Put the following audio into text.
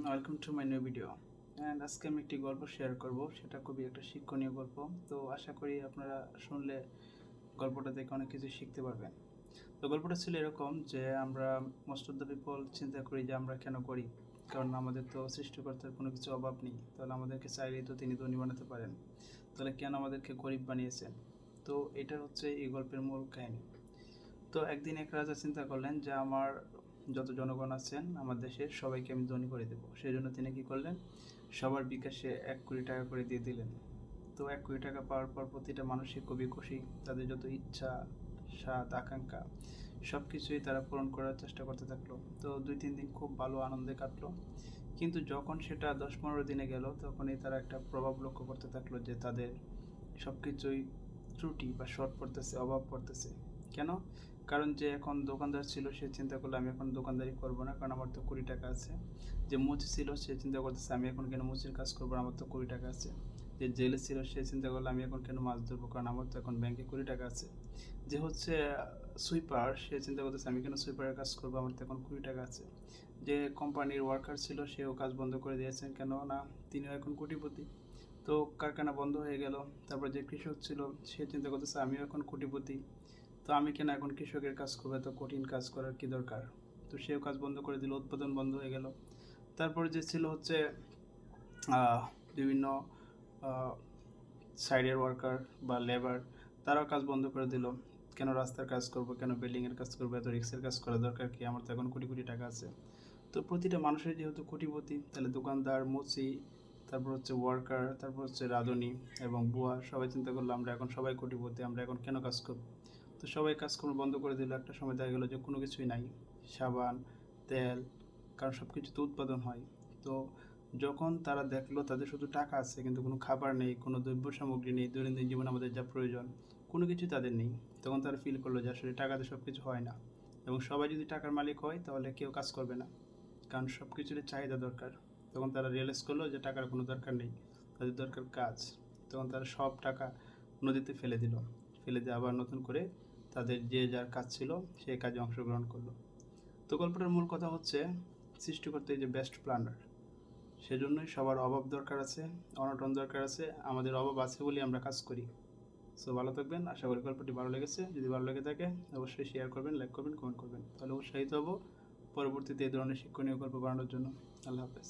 Welcome to my new video. And আজকে আমি একটি গল্প শেয়ার করব, সেটা খুবই একটা শিক্ষণীয় গল্প। তো আশা করি আপনারা শুনলে গল্পটা দেখে অনেক কিছু শিখতে পারবেন। তো গল্পটা ছিল এরকম যে আমরা মোস্ট অফ দ্য পিপল চিন্তা করি যে আমরা কেন করি, কারণ আমাদের তো সৃষ্টিকর্তার কোনো কিছু অভাব নেই, তাহলে আমাদেরকে চাইলেই তো তিনি ধনী বানাতে পারেন, তাহলে কেন আমাদেরকে গরিব বানিয়েছেন। তো এটা হচ্ছে এই গল্পের মূল কাহিনী। তো একদিন এক রাজা চিন্তা করলেন যে আমার যত জনগণ আছেন আমার দেশের সবাইকে আমি ধনী করে দেবো। সেই জন্য তিনি কী করলেন, সবার বিকাশে 1 কোটি টাকা করে দিয়ে দিলেন। তো 1 কোটি টাকা পাওয়ার পর প্রতিটা মানুষই খুবই খুশি, তাদের যত ইচ্ছা, স্বাদ, আকাঙ্ক্ষা সব কিছুই তারা পূরণ করার চেষ্টা করতে থাকলো। তো 2-3 দিন খুব ভালো আনন্দে কাটলো, কিন্তু যখন সেটা 10-15 দিনে গেল তখনই তারা একটা প্রভাব লক্ষ্য করতে থাকলো যে তাদের সব কিছুই ত্রুটি বা শর্ট পড়তেছে, অভাব পড়তেছে। কেন? কারণ যে এখন দোকানদার ছিল সে চিন্তা করলো আমি এখন দোকানদারি করবো না, কারণ আমার তো 1 কোটি টাকা আছে। যে মুচি ছিল সে চিন্তা করতেছে আমি এখন কেন মুচির কাজ করবো, আমার তো 1 কোটি টাকা আছে। যে জেলে ছিল সে চিন্তা করলো আমি এখন কেন মাছ ধরবো, কারণ আমার তো এখন ব্যাংকে 1 কোটি টাকা আছে। যে হচ্ছে সুইপার সে চিন্তা করতেছে আমি কেন সুইপারের কাজ করবো, আমার তো এখন 1 কোটি টাকা আছে। যে কোম্পানির ওয়ার্কার ছিল সেও কাজ বন্ধ করে দিয়েছেন, কেন না তিনিও এখন কোটিপতি। তো কারখানা বন্ধ হয়ে গেল। তারপর যে কৃষক ছিল সে চিন্তা করতেছে আমিও এখন কোটিপতি, তো আমি কেন এখন কৃষকের কাজ করবো, এত কঠিন কাজ করার কি দরকার। তো সেও কাজ বন্ধ করে দিল, উৎপাদন বন্ধ হয়ে গেল। তারপর যে ছিল হচ্ছে বিভিন্ন সাইডের ওয়ার্কার বা লেবার, তারাও কাজ বন্ধ করে দিল। কেন রাস্তার কাজ করব, কেন বিল্ডিংয়ের কাজ করবো, এত রিক্সের কাজ করা দরকার কি, আমার তো এখন কোটি কোটি টাকা আছে। তো প্রতিটা মানুষের যেহেতু কোটিপতি, তাহলে দোকানদার, মুচি, তারপর হচ্ছে ওয়ার্কার, তারপর হচ্ছে রাঁধুনি এবং বুয়া, সবাই চিন্তা করলো আমরা এখন সবাই কোটিপতি, আমরা এখন কেন কাজ করব। তো সবাই কাজকর্ম বন্ধ করে দিল। একটা সময় দেখা গেলো যে কোনো কিছুই নাই, সাবান, তেল, কারণ সব কিছু তো উৎপাদন হয়। তো যখন তারা দেখলো তাদের শুধু টাকা আছে কিন্তু কোনো খাবার নেই, কোনো দ্রব্য সামগ্রী নেই, দৈনন্দিন জীবনে আমাদের যা প্রয়োজন কোনো কিছুই তাদের নেই, তখন তারা ফিল করলো যে আসলে টাকাতে সব কিছু হয় না। এবং সবাই যদি টাকার মালিক হয় তাহলে কেউ কাজ করবে না, কারণ সব কিছুরই চাহিদা দরকার। তখন তারা রিয়েলাইজ করলো যে টাকার কোনো দরকার নেই, তাদের দরকার কাজ। তখন তারা সব টাকা নদীতে ফেলে দিল, ফেলে দিয়ে আবার নতুন করে তাদের যে যার কাজ ছিল সেই কাজে অংশগ্রহণ করলো। তো গল্পটার মূল কথা হচ্ছে সৃষ্টিকর্তা এই যে বেস্ট প্ল্যানার, সেজন্যই সবার অভাব দরকার আছে, অনটন দরকার আছে। আমাদের অভাব আছে বলেই আমরা কাজ করি। সো ভালো থাকবেন, আশা করি গল্পটি ভালো লেগেছে। যদি ভালো লেগে থাকে অবশ্যই শেয়ার করবেন, লাইক করবেন, কমেন্ট করবেন, তাহলে উৎসাহিত হব পরবর্তীতে এই ধরনের শিক্ষণীয় গল্প বানানোর জন্য। আল্লাহ হাফেজ।